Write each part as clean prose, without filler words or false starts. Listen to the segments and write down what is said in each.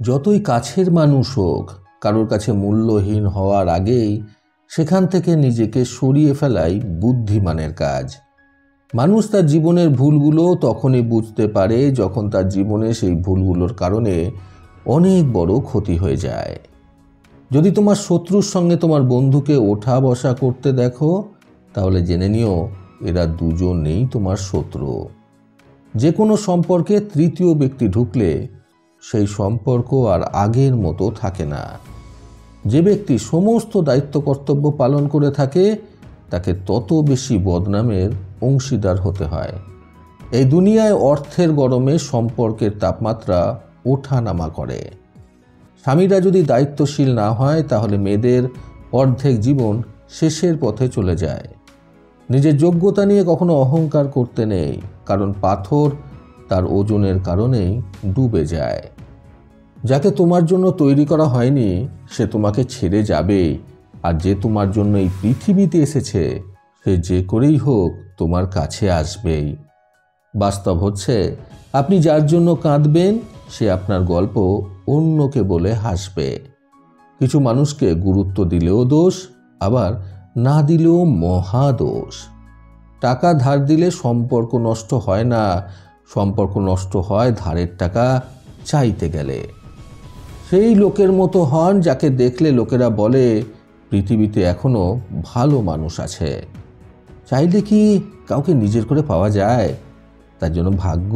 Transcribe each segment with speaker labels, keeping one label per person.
Speaker 1: যতই কাছের মানুষ হোক, কারোর কাছে মূল্যহীন হওয়ার আগেই সেখান থেকে নিজেকে সরিয়ে ফেলাই বুদ্ধিমানের কাজ। মানুষ তার জীবনের ভুলগুলো তখনই বুঝতে পারে যখন তার জীবনে সেই ভুলগুলোর কারণে অনেক বড় ক্ষতি হয়ে যায়। যদি তোমার শত্রুর সঙ্গে তোমার বন্ধুকে ওঠা বসা করতে দেখো, তাহলে জেনে নিও এরা দুজনেই তোমার শত্রু। যে কোনো সম্পর্কে তৃতীয় ব্যক্তি ঢুকলে সেই সম্পর্ক আর আগের মতো থাকে না। যে ব্যক্তি সমস্ত দায়িত্ব কর্তব্য পালন করে থাকে তাকে তত বেশি বদনামের অংশীদার হতে হয়। এই দুনিয়ায় অর্থের গরমে সম্পর্কের তাপমাত্রা ওঠানামা করে। স্বামীরা যদি দায়িত্বশীল না হয় তাহলে মেয়েদের অর্ধেক জীবন শেষের পথে চলে যায়। নিজের যোগ্যতা নিয়ে কখনো অহংকার করতে নেই, কারণ পাথর তার ওজনের কারণেই ডুবে যায়। যাকে তোমার জন্য তৈরি করা হয়নি সে তোমাকে ছেড়ে যাবেই, আর যে তোমার জন্য এই পৃথিবীতে এসেছে সে যে করেই হোক তোমার কাছে আসবেই। বাস্তব হচ্ছে, আপনি যার জন্য কাঁদবেন সে আপনার গল্প অন্যকে বলে হাসবে। কিছু মানুষকে গুরুত্ব দিলেও দোষ, আবার না দিলেও মহা দোষ। টাকা ধার দিলে সম্পর্ক নষ্ট হয় না, সম্পর্ক নষ্ট হয় ধারের টাকা চাইতে গেলে। সেই লোকের মতো হন যাকে দেখলে লোকেরা বলে পৃথিবীতে এখনো ভালো মানুষ আছে। চাইলে কি কাউকে নিজের করে পাওয়া যায়? তার জন্য ভাগ্য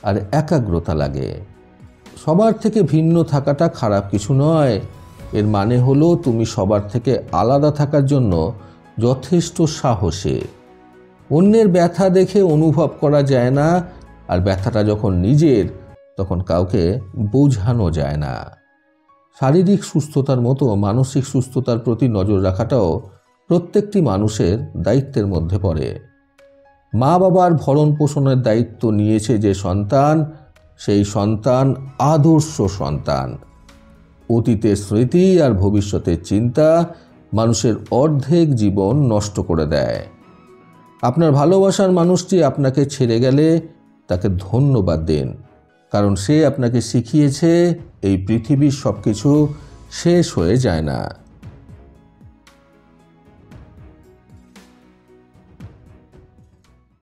Speaker 1: আর একাগ্রতা লাগে। সবার থেকে ভিন্ন থাকাটা খারাপ কিছু নয়। এর মানে হলো তুমি সবার থেকে আলাদা থাকার জন্য যথেষ্ট সাহসী। অন্যের ব্যথা দেখে অনুভব করা যায় না, আর ব্যথাটা যখন নিজের তখন কাউকে বোঝানো যায় না। শারীরিক সুস্থতার মতো মানসিক সুস্থতার প্রতি নজর রাখাটাও প্রত্যেকটি মানুষের দায়িত্বের মধ্যে পড়ে। মা বাবার ভরণ পোষণের দায়িত্ব নিয়েছে যে সন্তান, সেই সন্তান আদর্শ সন্তান। অতীতের স্মৃতি আর ভবিষ্যতের চিন্তা মানুষের অর্ধেক জীবন নষ্ট করে দেয়। আপনার ভালোবাসার মানুষটি আপনাকে ছেড়ে গেলে তাকে ধন্যবাদ দিন, কারণ সে আপনাকে শিখিয়েছে এই পৃথিবীর সব কিছু শেষ হয়ে যায় না।